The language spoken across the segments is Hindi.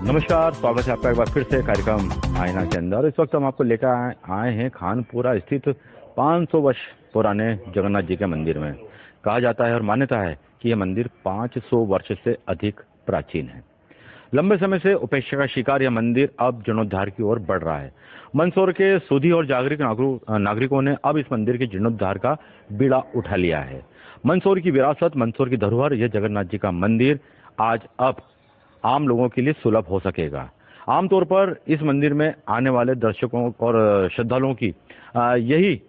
नमस्कार, स्वागत है आपका एक बार फिर से कार्यक्रम आईना के अंदर। इस वक्त हम आपको लेकर आए हैं खानपुरा स्थित 500 वर्ष पुराने जगन्नाथ जी के मंदिर में। कहा जाता है और मान्यता है कि यह मंदिर 500 वर्ष से अधिक प्राचीन है। लंबे समय से उपेक्षा का शिकार यह मंदिर अब जीर्णोद्धार की ओर बढ़ रहा है। मंदसौर के सूधी और जागरिक नागरिकों ने अब इस मंदिर के जीर्णोद्धार का बीड़ा उठा लिया है। मंदसौर की विरासत, मंदसौर की धरोहर, यह जगन्नाथ जी का मंदिर आज अब आम लोगों के लिए सुलभ हो सकेगा। आमतौर पर इस मंदिर में आने वाले दर्शकों और श्रद्धालुओं की यही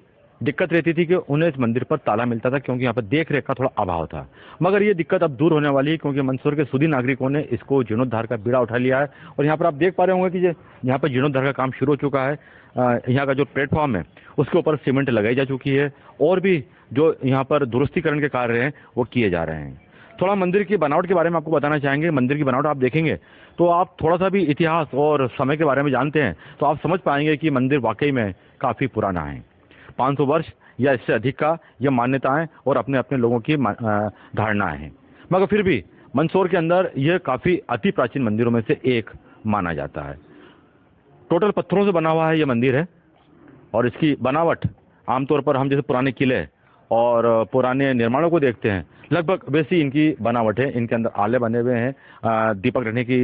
दिक्कत रहती थी कि उन्हें इस मंदिर पर ताला मिलता था, क्योंकि यहाँ पर देख रेख का थोड़ा अभाव था। मगर ये दिक्कत अब दूर होने वाली है, क्योंकि मंदसौर के सूधी नागरिकों ने इसको जीर्णोद्धार का बीड़ा उठा लिया है। और यहाँ पर आप देख पा रहे होंगे कि यहाँ पर जीर्णोद्धार का काम शुरू हो चुका है। यहाँ का जो प्लेटफॉर्म है उसके ऊपर सीमेंट लगाई जा चुकी है और भी जो यहाँ पर दुरुस्तीकरण के कार्य हैं वो किए जा रहे हैं। थोड़ा मंदिर की बनावट के बारे में आपको बताना चाहेंगे। मंदिर की बनावट आप देखेंगे तो आप थोड़ा सा भी इतिहास और समय के बारे में जानते हैं तो आप समझ पाएंगे कि मंदिर वाकई में काफ़ी पुराना है। 500 वर्ष या इससे अधिक का यह मान्यताएं और अपने अपने लोगों की धारणाएं हैं। मगर फिर भी मंदसौर के अंदर यह काफ़ी अति प्राचीन मंदिरों में से एक माना जाता है। टोटल पत्थरों से बना हुआ है यह मंदिर है और इसकी बनावट आमतौर पर हम जैसे पुराने किले और पुराने निर्माणों को देखते हैं, लगभग वैसी इनकी बनावट है। इनके अंदर आले बने हुए हैं, दीपक रखने की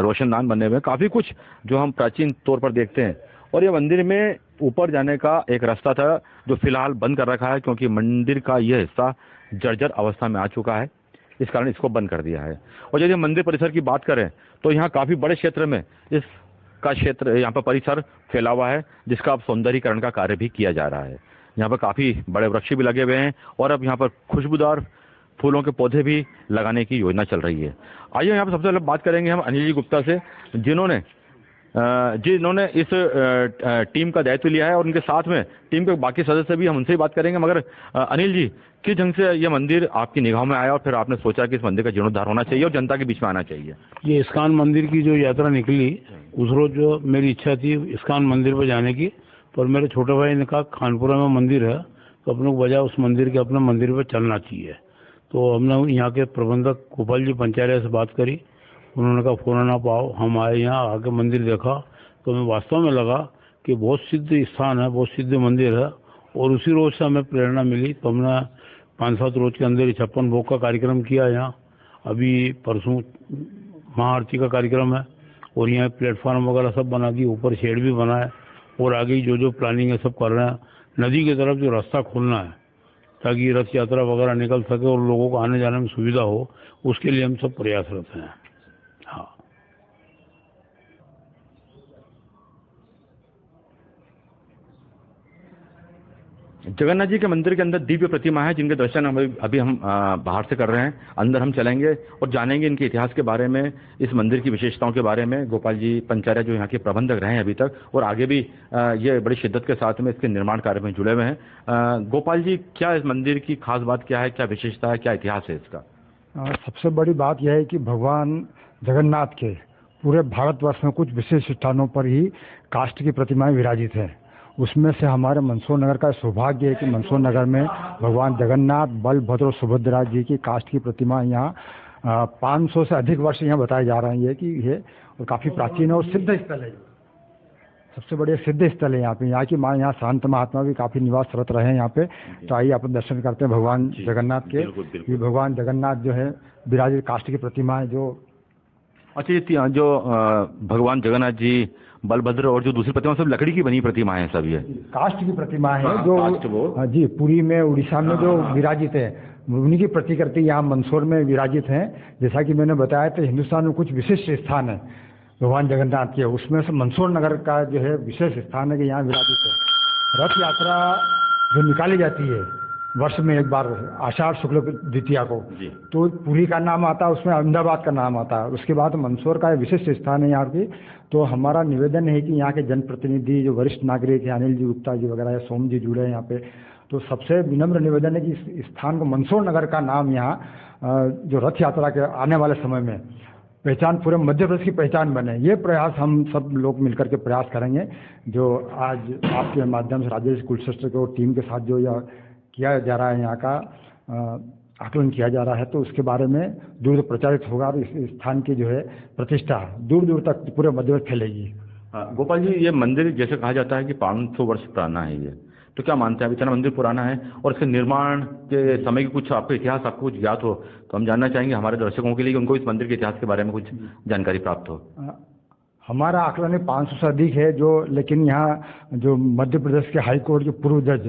रोशनदान बने हुए हैं, काफ़ी कुछ जो हम प्राचीन तौर पर देखते हैं। और ये मंदिर में ऊपर जाने का एक रास्ता था जो फिलहाल बंद कर रखा है, क्योंकि मंदिर का यह हिस्सा जर्जर अवस्था में आ चुका है, इस कारण इसको बंद कर दिया है। और यदि मंदिर परिसर की बात करें तो यहाँ काफ़ी बड़े क्षेत्र में इसका क्षेत्र यहाँ पर परिसर फैला हुआ है, जिसका अब सौंदर्यीकरण का कार्य भी किया जा रहा है। यहाँ पर काफ़ी बड़े वृक्ष भी लगे हुए हैं और अब यहाँ पर खुशबूदार फूलों के पौधे भी लगाने की योजना चल रही है। आइए यहाँ पर सबसे पहले बात करेंगे हम अनिल जी गुप्ता से, जिन्होंने इस टीम का दायित्व लिया है और उनके साथ में टीम के बाकी सदस्य भी, हम उनसे ही बात करेंगे। मगर अनिल जी, किस ढंग से ये मंदिर आपकी निगाहों में आया और फिर आपने सोचा कि इस मंदिर का जीर्णोद्धार होना चाहिए और जनता के बीच में आना चाहिए? ये इस्कॉन मंदिर की जो यात्रा निकली, उस रोज जो मेरी इच्छा थी इस्कॉन मंदिर पर जाने की, पर मेरे छोटे भाई ने कहा खानपुरा में मंदिर है तो अपने को बजाय उस मंदिर के अपने मंदिर पर चलना चाहिए। तो हमने यहाँ के प्रबंधक गोपाल जी पंचायत से बात करी, उन्होंने कहा फ़ौरन ना पाओ। हम आए, यहाँ आके मंदिर देखा तो हमें वास्तव में लगा कि बहुत सिद्ध स्थान है, बहुत सिद्ध मंदिर है। और उसी रोज से हमें प्रेरणा मिली तो हमने 5-7 रोज के अंदर 56 भोग का कार्यक्रम किया यहाँ। अभी परसों महाआरती का कार्यक्रम है और यहाँ प्लेटफॉर्म वगैरह सब बना दी, ऊपर शेड भी बना है और आगे जो प्लानिंग है सब कर रहे हैं। नदी की तरफ जो रास्ता खोलना है ताकि रथ यात्रा वगैरह निकल सके और लोगों को आने जाने में सुविधा हो, उसके लिए हम सब प्रयासरत हैं। हाँ, जगन्नाथ जी के मंदिर के अंदर दिव्य प्रतिमा है, जिनके दर्शन अभी हम बाहर से कर रहे हैं। अंदर हम चलेंगे और जानेंगे इनके इतिहास के बारे में, इस मंदिर की विशेषताओं के बारे में। गोपाल जी पंचार्य जो यहाँ के प्रबंधक रहे हैं अभी तक और आगे भी ये बड़ी शिद्दत के साथ में इसके निर्माण कार्य में जुड़े हुए हैं। गोपाल जी, क्या इस मंदिर की खास बात क्या है, क्या विशेषता है, क्या इतिहास है इसका? सबसे बड़ी बात यह है कि भगवान जगन्नाथ के पूरे भारतवर्ष में कुछ विशेष स्थानों पर ही काष्ठ की प्रतिमाएं विराजित हैं। उसमें से हमारे मंदसौर नगर का सौभाग्य है कि मंदसौर नगर में भगवान जगन्नाथ, बलभद्र और सुभद्रा जी की काष्ठ की प्रतिमा यहाँ 500 से अधिक वर्ष यहाँ बताए जा रहे हैं कि ये और काफ़ी प्राचीन और सिद्ध स्थल है। सबसे बड़े सिद्ध स्थल है यहाँ पे। यहाँ की माँ, यहाँ संत महात्मा भी काफ़ी निवासरत रहे हैं यहाँ पे। तो आइए आप दर्शन करते हैं भगवान जगन्नाथ के। ये भगवान जगन्नाथ जो है विराजित काष्ठ की प्रतिमा है जो। अच्छा, ये जो भगवान जगन्नाथ जी, बलभद्र और जो दूसरी प्रतिमा सब लकड़ी की बनी प्रतिमा है, सब ये काष्ठ की प्रतिमा है जो जी पुरी में, उड़ीसा में जो विराजित है, उन्हीं की प्रतिकृति यहाँ मंदसौर में विराजित हैं। जैसा कि मैंने बताया तो हिंदुस्तान में कुछ विशिष्ट स्थान है भगवान जगन्नाथ के, उसमें से मंदसौर नगर का जो है विशेष स्थान है कि यहाँ विराजित है। रथ यात्रा जो निकाली जाती है वर्ष में एक बार आषाढ़ शुक्ल द्वितीया को, तो पुरी का नाम आता है, उसमें अहमदाबाद का नाम आता है। उसके बाद मंदसौर का विशिष्ट स्थान है यहाँ की। तो हमारा निवेदन है कि यहाँ के जनप्रतिनिधि जो वरिष्ठ नागरिक हैं, अनिल जी गुप्ता जी वगैरह या सोम जी जुड़े हैं यहाँ पे, तो सबसे विनम्र निवेदन है कि इस स्थान को मंदसौर नगर का नाम यहाँ जो रथ यात्रा के आने वाले समय में पहचान, पूरे मध्य प्रदेश की पहचान बने। ये प्रयास हम सब लोग मिलकर के प्रयास करेंगे, जो आज आपके माध्यम से राजेश कुलश्रेष्ठ को टीम के साथ जो यह किया जा रहा है यहाँ का आकलन किया जा रहा है, तो उसके बारे में दूर दूर प्रचारित होगा और इस स्थान की जो है प्रतिष्ठा दूर दूर तक पूरे मध्य में फैलेगी। गोपाल जी, ये मंदिर जैसे कहा जाता है कि 500 वर्ष पुराना है ये, तो क्या मानते हैं? अब इतना मंदिर पुराना है और इसके निर्माण के समय की कुछ आपको इतिहास आपको कुछ ज्ञात हो तो हम जानना चाहेंगे हमारे दर्शकों के लिए कि उनको इस मंदिर के इतिहास के बारे में कुछ जानकारी प्राप्त हो। हमारा आकलन है 500 से अधिक है, लेकिन यहाँ जो मध्य प्रदेश के हाई कोर्ट जो पूर्व जज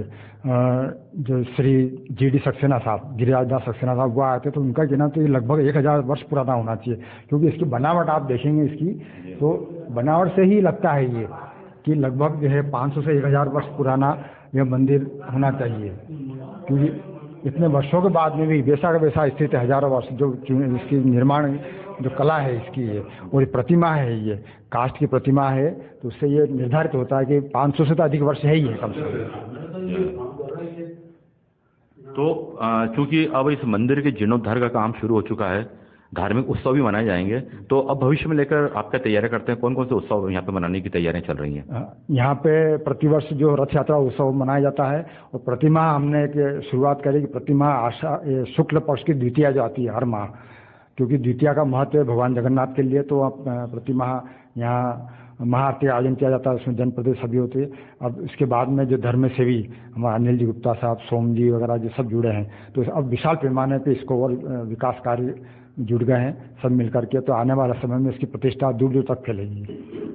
जो श्री GD सक्सेना साहब, गिरिराजदास सक्सेना साहब, वो आए थे, तो उनका कहना तो ये लगभग 1000 वर्ष पुराना होना चाहिए, क्योंकि इसकी बनावट आप देखेंगे इसकी, तो बनावट से ही लगता है ये कि लगभग जो है 500 से 1000 वर्ष पुराना यह मंदिर होना चाहिए, क्योंकि इतने वर्षों के बाद में भी वैसा का वैसा स्थित है, हजारों वर्ष जो इसकी निर्माण जो कला है इसकी ये, और ये प्रतिमा है, ये काष्ठ की प्रतिमा है, तो उससे ये निर्धारित होता है कि 500 से तो अधिक वर्ष है ही है कम से कम। तो चूंकि अब इस मंदिर के जीर्णोद्धार का काम शुरू हो चुका है, धार्मिक उत्सव भी मनाए जाएंगे, तो अब भविष्य में लेकर आप क्या तैयारियां करते हैं? कौन कौन से उत्सव यहाँ पे मनाने की तैयारियां चल रही हैं? यहाँ पे प्रतिवर्ष जो रथ यात्रा उत्सव मनाया जाता है, और प्रतिमा हमने एक शुरुआत करी कि प्रतिमा शुक्ल पक्ष की द्वितीया जो आती है हर माह, क्योंकि द्वितीया का महत्व है भगवान जगन्नाथ के लिए, तो आप प्रतिमा यहाँ महाआरती का आयोजन किया जाता है, उसमें जनप्रतिनिधि सभी होते हैं। अब इसके बाद में जो धर्म सेवी हमारे अनिल जी गुप्ता साहब, सोम जी वगैरह जो सब जुड़े हैं, तो अब विशाल पैमाने पे इसको और विकास कार्य जुड़ गए हैं सब मिलकर के, तो आने वाला समय में इसकी प्रतिष्ठा दूर दूर तक फैलेगी।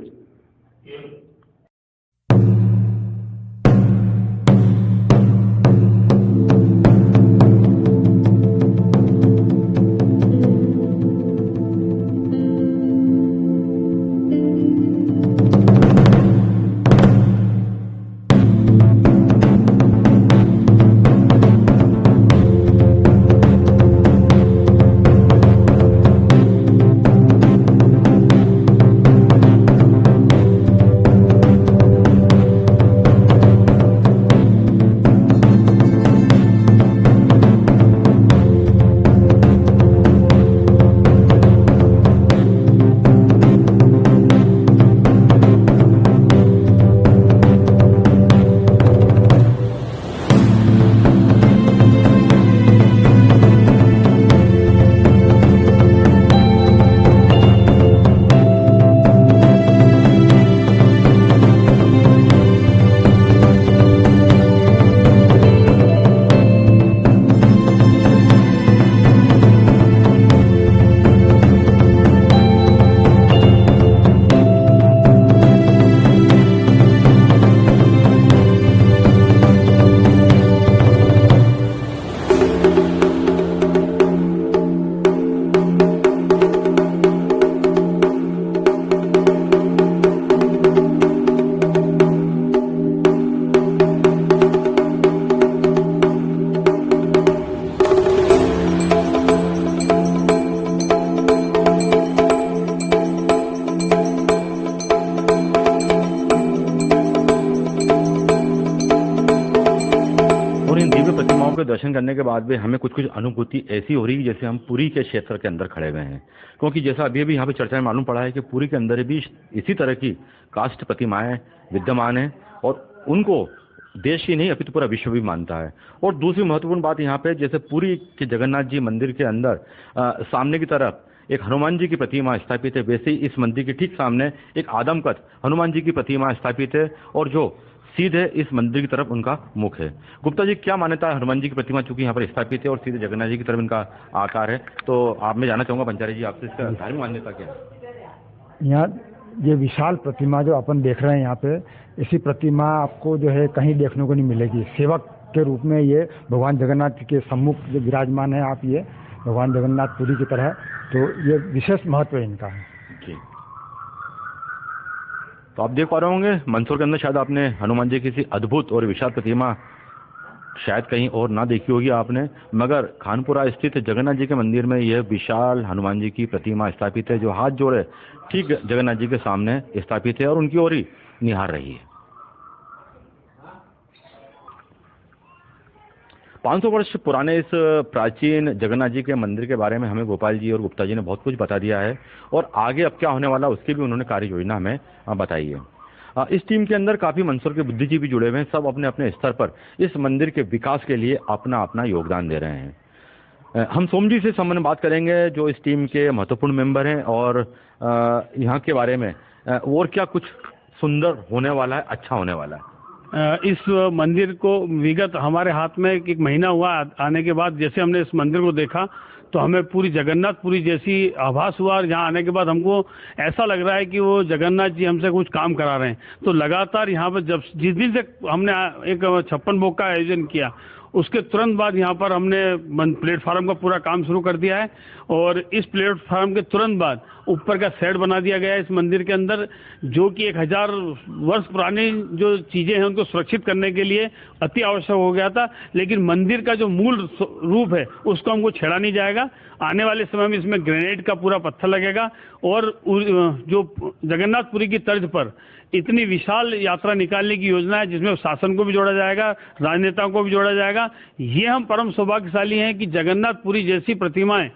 दर्शन करने के बाद भी हमें कुछ कुछ अनुभूति ऐसी हो रही है जैसे हम पुरी के क्षेत्र के अंदर खड़े हुए हैं, क्योंकि जैसा अभी अभी यहाँ पे चर्चा में मालूम पड़ा है कि पुरी के अंदर भी इसी तरह की काष्ठ प्रतिमाएं विद्यमान हैं और उनको देश ही नहीं अपितु पूरा विश्व भी मानता है। और दूसरी महत्वपूर्ण बात यहाँ पे, जैसे पुरी के जगन्नाथ जी मंदिर के अंदर सामने की तरफ एक हनुमान जी की प्रतिमा स्थापित है, वैसे ही इस मंदिर के ठीक सामने एक आदमकद हनुमान जी की प्रतिमा स्थापित है और जो सीधे इस मंदिर की तरफ उनका मुख है। गुप्ता जी, क्या मान्यता है हनुमान जी की प्रतिमा चूंकि यहाँ पर स्थापित है और सीधे जगन्नाथ जी की तरफ इनका आकार है, तो आप मैं जानना चाहूँगा पंचारी जी आपसे इसका धार्मिक मान्यता क्या है? यहाँ ये विशाल प्रतिमा जो अपन देख रहे हैं यहाँ पे, इसी प्रतिमा आपको जो है कहीं देखने को नहीं मिलेगी। सेवक के रूप में ये भगवान जगन्नाथ के सम्मुख जो विराजमान है, आप ये भगवान जगन्नाथ पुरी की तरह, तो ये विशेष महत्व है इनका है जी। तो आप देख पा रहे होंगे मंदसौर के अंदर शायद आपने हनुमान जी की किसी अद्भुत और विशाल प्रतिमा शायद कहीं और ना देखी होगी आपने, मगर खानपुरा स्थित जगन्नाथ जी के मंदिर में यह विशाल हनुमान जी की प्रतिमा स्थापित है, जो हाथ जोड़े ठीक जगन्नाथ जी के सामने स्थापित है और उनकी ओर ही निहार रही है। 500 वर्ष पुराने इस प्राचीन जगन्नाथ जी के मंदिर के बारे में हमें गोपाल जी और गुप्ता जी ने बहुत कुछ बता दिया है और आगे अब क्या होने वाला उसकी भी उन्होंने कार्य योजना हमें बताई है। इस टीम के अंदर काफ़ी मंदसौर के बुद्धिजीवी जुड़े हुए हैं, सब अपने अपने स्तर पर इस मंदिर के विकास के लिए अपना अपना योगदान दे रहे हैं। हम सोम जी से संबंध बात करेंगे, जो इस टीम के महत्वपूर्ण मेंबर हैं, और यहाँ के बारे में और क्या कुछ सुंदर होने वाला है, अच्छा होने वाला है। इस मंदिर को विगत हमारे हाथ में एक महीना हुआ आने के बाद, जैसे हमने इस मंदिर को देखा तो हमें पूरी जगन्नाथपुरी जैसी आभास हुआ, और यहाँ आने के बाद हमको ऐसा लग रहा है कि वो जगन्नाथ जी हमसे कुछ काम करा रहे हैं। तो लगातार यहाँ पर जब जिस दिन से हमने एक 56 भोग का आयोजन किया, उसके तुरंत बाद यहाँ पर हमने प्लेटफार्म का पूरा काम शुरू कर दिया है, और इस प्लेटफार्म के तुरंत बाद ऊपर का शेड बना दिया गया है इस मंदिर के अंदर, जो कि 1000 वर्ष पुरानी जो चीज़ें हैं उनको सुरक्षित करने के लिए अति आवश्यक हो गया था। लेकिन मंदिर का जो मूल रूप है उसको हमको छेड़ा नहीं जाएगा। आने वाले समय में इसमें ग्रेनाइट का पूरा पत्थर लगेगा, और जो जगन्नाथपुरी की तर्ज पर इतनी विशाल यात्रा निकालने की योजना है, जिसमें शासन को भी जोड़ा जाएगा, राजनेताओं को भी जोड़ा जाएगा। ये हम परम सौभाग्यशाली हैं कि जगन्नाथपुरी जैसी प्रतिमाएं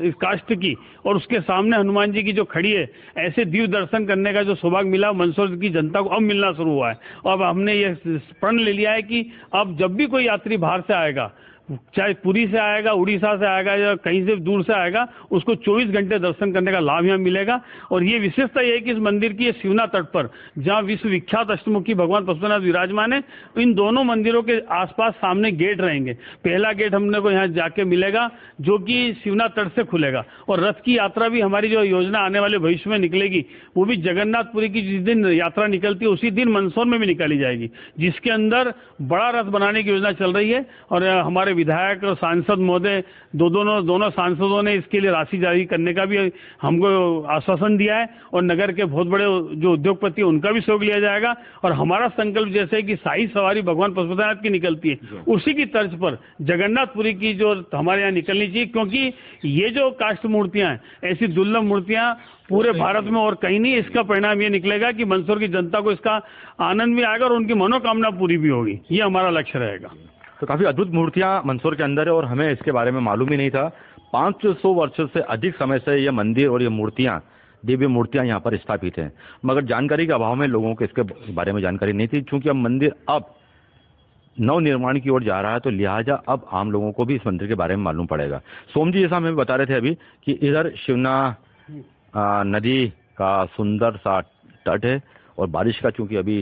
इस काष्ठ की, और उसके सामने हनुमान जी की जो खड़ी है, ऐसे दिव्य दर्शन करने का जो सौभाग्य मिला मंदसौर की जनता को अब मिलना शुरू हुआ है। अब हमने ये प्रण ले लिया है कि अब जब भी कोई यात्री बाहर से आएगा, चाहे पुरी से आएगा, उड़ीसा से आएगा, या कहीं से दूर से आएगा, उसको 24 घंटे दर्शन करने का लाभ यहाँ मिलेगा। और ये विशेषता ये है कि इस मंदिर की शिवना तट पर, जहाँ विश्व विख्यात अष्टमुखी भगवान पशुपतिनाथ विराजमान है, इन दोनों मंदिरों के आसपास सामने गेट रहेंगे। पहला गेट हमने को यहाँ जाके मिलेगा, जो कि शिवना तट से खुलेगा, और रथ की यात्रा भी हमारी जो योजना आने वाले भविष्य में निकलेगी, वो भी जगन्नाथपुरी की जिस दिन यात्रा निकलती है उसी दिन मंदसौर में भी निकाली जाएगी, जिसके अंदर बड़ा रथ बनाने की योजना चल रही है। और हमारे विधायक और सांसद महोदय दोनों सांसदों ने इसके लिए राशि जारी करने का भी हमको आश्वासन दिया है, और नगर के बहुत बड़े जो उद्योगपति उनका भी सहयोग लिया जाएगा। और हमारा संकल्प जैसे कि शाही सवारी भगवान पशुपतिनाथ की निकलती है, उसी की तर्ज पर जगन्नाथपुरी की जो हमारे यहाँ निकलनी चाहिए, क्योंकि ये जो काष्ठ मूर्तियां हैं, ऐसी दुर्लभ मूर्तियां पूरे भारत में और कहीं नहीं। इसका परिणाम ये निकलेगा कि मंदसौर की जनता को इसका आनंद भी आएगा और उनकी मनोकामना पूरी भी होगी। ये हमारा लक्ष्य रहेगा। तो काफ़ी अद्भुत मूर्तियां मंदसौर के अंदर है, और हमें इसके बारे में मालूम ही नहीं था। 500 वर्षों से अधिक समय से ये मंदिर और ये मूर्तियां, दिव्य मूर्तियां यहाँ पर स्थापित हैं, मगर जानकारी के अभाव में लोगों को इसके बारे में जानकारी नहीं थी। चूंकि अब मंदिर अब नव निर्माण की ओर जा रहा है, तो लिहाजा अब आम लोगों को भी इस मंदिर के बारे में मालूम पड़ेगा। सोम जी जैसा हमें बता रहे थे अभी कि इधर शिवना नदी का सुंदर सा तट है, और बारिश का चूंकि अभी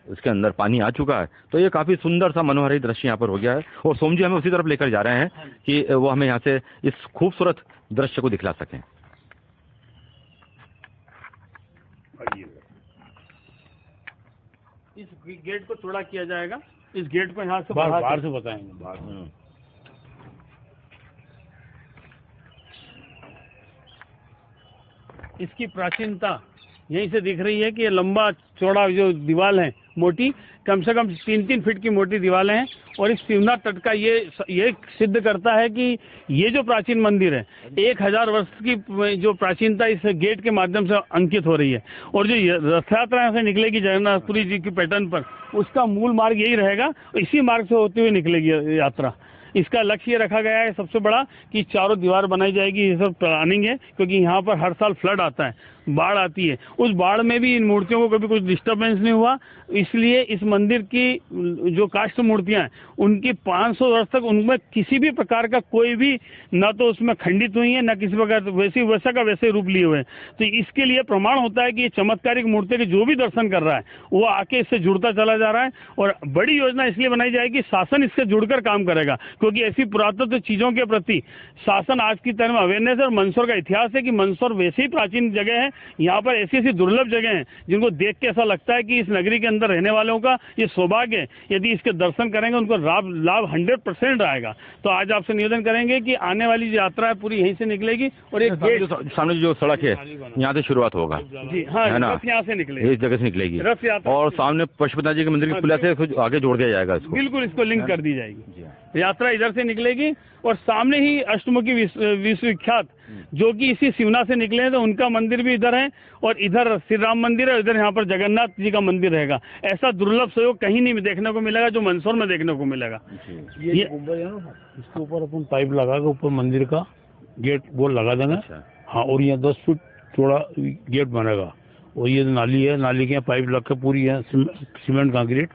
इसके अंदर पानी आ चुका है, तो ये काफ़ी सुंदर सा मनोहारी दृश्य यहाँ पर हो गया है। और सोम जी हमें उसी तरफ लेकर जा रहे हैं कि वो हमें यहाँ से इस खूबसूरत दृश्य को दिखला सकें। इस गेट को चौड़ा किया जाएगा, इस गेट को यहाँ से बाहर से बताएंगे। इसकी प्राचीनता यहीं से दिख रही है कि ये लंबा चौड़ा जो दीवार है मोटी, कम से कम 3-3 फीट की मोटी दीवारें हैं। और इस शिवना तट का ये सिद्ध करता है कि ये जो प्राचीन मंदिर है, 1000 वर्ष की जो प्राचीनता इस गेट के माध्यम से अंकित हो रही है। और जो रथ यात्रा से निकलेगी जगन्नाथपुरी जी की पैटर्न पर, उसका मूल मार्ग यही रहेगा, इसी मार्ग से होते हुए निकलेगी यात्रा। इसका लक्ष्य ये रखा गया है सबसे बड़ा कि चारों दीवार बनाई जाएगी। ये सब प्लानिंग है, क्योंकि यहाँ पर हर साल फ्लड आता है, बाढ़ आती है। उस बाढ़ में भी इन मूर्तियों को कभी कुछ डिस्टर्बेंस नहीं हुआ, इसलिए इस मंदिर की जो काष्ठ मूर्तियां हैं उनकी 500 वर्ष तक उनमें किसी भी प्रकार का कोई भी न तो उसमें खंडित हुई है, न किसी प्रकार वैसा का वैसे रूप लिए हुए हैं। तो इसके लिए प्रमाण होता है कि ये चमत्कारिक मूर्ति के जो भी दर्शन कर रहा है वो आके इससे जुड़ता चला जा रहा है। और बड़ी योजना इसलिए बनाई जाएगी, शासन इससे जुड़कर काम करेगा, क्योंकि ऐसी पुरातत्व चीजों के प्रति शासन आज की तरह मंदसौर है। और मंदसौर का इतिहास है कि मंदसौर वैसे ही प्राचीन जगह है, यहाँ पर ऐसी ऐसी दुर्लभ जगह हैं जिनको देख के ऐसा लगता है कि इस नगरी के अंदर रहने वालों का ये सौभाग्य है, यदि इसके दर्शन करेंगे उनको लाभ 100% आएगा। तो आज आपसे निवेदन करेंगे कि आने वाली जो यात्रा है पूरी यहीं से निकलेगी, और एक गेट सामने जो सड़क है यहाँ से शुरुआत होगा। जी हाँ, रथ यहाँ से निकलेगी, इस जगह से निकलेगी रथ यात्रा, और सामने पशुपतिनाथ जी के मंदिर की पुलिया से आगे जोड़ दिया जाएगा इसको। बिल्कुल, इसको लिंक कर दी जाएगी। यात्रा इधर से निकलेगी, और सामने ही अष्टमुखी विश्वविख्यात जो कि इसी शिवना से निकले हैं, तो उनका मंदिर भी इधर है, और इधर श्री राम मंदिर है, इधर यहाँ पर जगन्नाथ जी का मंदिर रहेगा। ऐसा दुर्लभ सहयोग कहीं नहीं देखने को मिलेगा जो मंदसौर में देखने को मिलेगा। ये इसके ऊपर अपन पाइप लगा के ऊपर मंदिर का गेट वो लगा देंगे। हाँ, और यहाँ 10 फीट चौड़ा गेट बनेगा, और ये नाली है, नाली के यहाँ पाइप लग के पूरी है सीमेंट कंक्रीट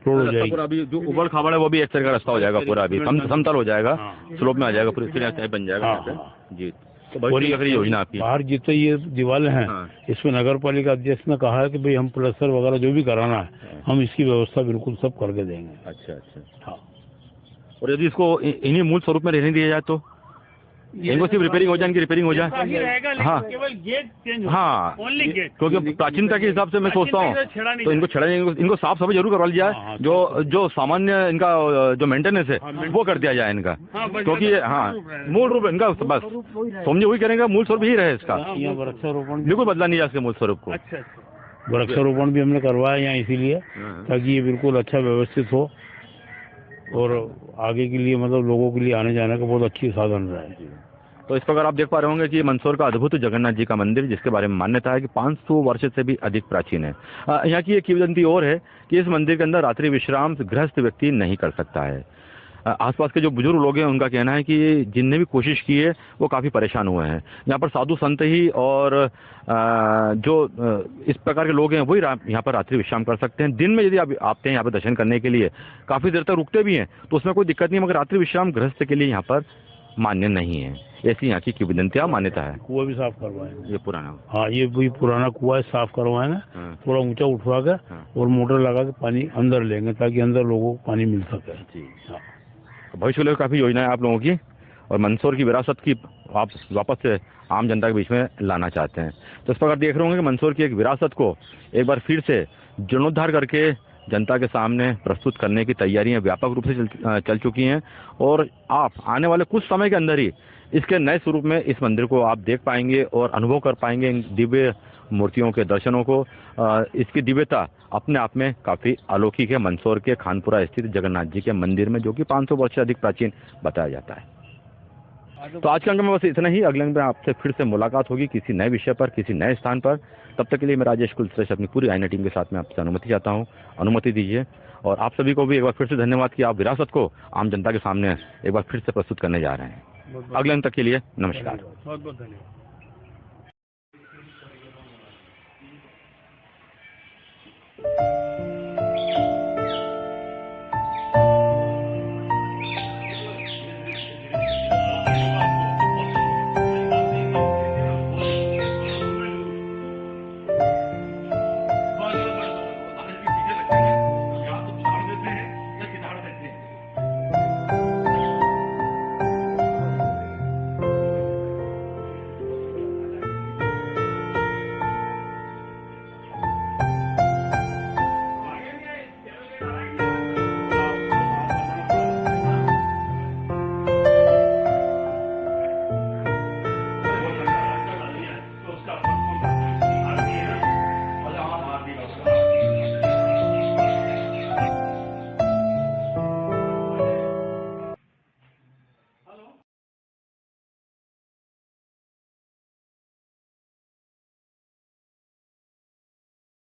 रोड हो रास्ता जाएगी। पूरा अभी जो उबड़ खाबड़ है वो भी एक तरह का रास्ता हो जाएगा पूरा, अभी समतल हो जाएगा, स्लोप में आ जाएगा, पूरी फिर यहाँ बन जाएगा यहाँ पे। जी, तो भविष्य की अगर ये योजना आपकी। बाहर जितने ये दीवारें हैं, इसमें नगर पालिका अध्यक्ष ने कहा है कि भाई हम प्लास्टर वगैरह जो भी कराना है हम इसकी व्यवस्था बिल्कुल सब करके देंगे। अच्छा अच्छा। हाँ, और यदि इसको इन्हीं मूल स्वरूप में रहने दिया जाए तो इनको सिर्फ रिपेयरिंग हो जाए, इनकी रिपेयरिंग हो जाए। हाँ केवल गेट चेंज हाँ, ओनली गेट, क्योंकि प्राचीनता के हिसाब से मैं सोचता हूँ तो इनको छड़ा, इनको साफ सफाई जरूर करवा लिया जाए, जो सामान्य इनका जो मेंटेनेंस है वो कर दिया जाए इनका, क्योंकि हाँ मूल रूप इनका बस समझे वही करेंगे, मूल स्वरूप ही रहे इसका, यहाँ वृक्षारोपण बिल्कुल बदला नहीं जाए इसके मूल स्वरूप को। अच्छा वृक्षारोपण भी हमने करवाया यहाँ इसीलिए ताकि ये बिल्कुल अच्छा व्यवस्थित हो और आगे के लिए मतलब लोगों के लिए आने जाने का बहुत अच्छी साधन रहे। तो इस प्रकार आप देख पा रहे होंगे कि मंदसौर का अद्भुत जगन्नाथ जी का मंदिर, जिसके बारे में मान्यता है कि 500 वर्ष से भी अधिक प्राचीन है। यहाँ की एक किंवदंती और है कि इस मंदिर के अंदर रात्रि विश्राम गृहस्थ व्यक्ति नहीं कर सकता है। आसपास के जो बुजुर्ग लोग हैं उनका कहना है कि जिनने भी कोशिश की है वो काफ़ी परेशान हुए हैं। यहाँ पर साधु संत ही और जो इस प्रकार के लोग हैं वही यहाँ पर रात्रि विश्राम कर सकते हैं। दिन में यदि आप आते हैं यहाँ पर दर्शन करने के लिए, काफ़ी देर तक रुकते भी हैं तो उसमें कोई दिक्कत नहीं, मगर रात्रि विश्राम गृहस्थ के लिए यहाँ पर मान्य नहीं है। ऐसी यहाँ की किंवदंतियाँ मान्यता है। कुआं भी साफ करवाएंगे, ये पुराना, हाँ ये भी पुराना कुआं है, साफ करवाएंगे, थोड़ा ऊंचा उठवा के और मोटर लगा के पानी अंदर लेंगे ताकि अंदर लोगों को पानी मिल सके। जी हाँ, भविष्य के लिए काफ़ी योजनाएं आप लोगों की, और मंदसौर की विरासत की आप वापस से आम जनता के बीच में लाना चाहते हैं। तो इस प्रकार देख रहे होंगे कि मंदसौर की एक विरासत को एक बार फिर से जीर्णोद्धार करके जनता के सामने प्रस्तुत करने की तैयारियां व्यापक रूप से चल चुकी हैं, और आप आने वाले कुछ समय के अंदर ही इसके नए स्वरूप में इस मंदिर को आप देख पाएंगे और अनुभव कर पाएंगे इन दिव्य मूर्तियों के दर्शनों को। इसकी दिव्यता अपने आप में काफ़ी अलौकिक है मंदसौर के खानपुरा स्थित जगन्नाथ जी के मंदिर में, जो कि 500 वर्ष से अधिक प्राचीन बताया जाता है। तो आज के अंक में बस इतना ही। अगले अंक में आपसे फिर से मुलाकात होगी किसी नए विषय पर, किसी नए स्थान पर। तब तक के लिए मैं राजेश कुलश्रेष्ठ अपनी पूरी आईना टीम के साथ में आपसे अनुमति चाहता हूँ, अनुमति दीजिए। और आप सभी को भी एक बार फिर से धन्यवाद कि आप विरासत को आम जनता के सामने एक बार फिर से प्रस्तुत करने जा रहे हैं। अगले अंक तक के लिए नमस्कार। बहुत बहुत धन्यवाद।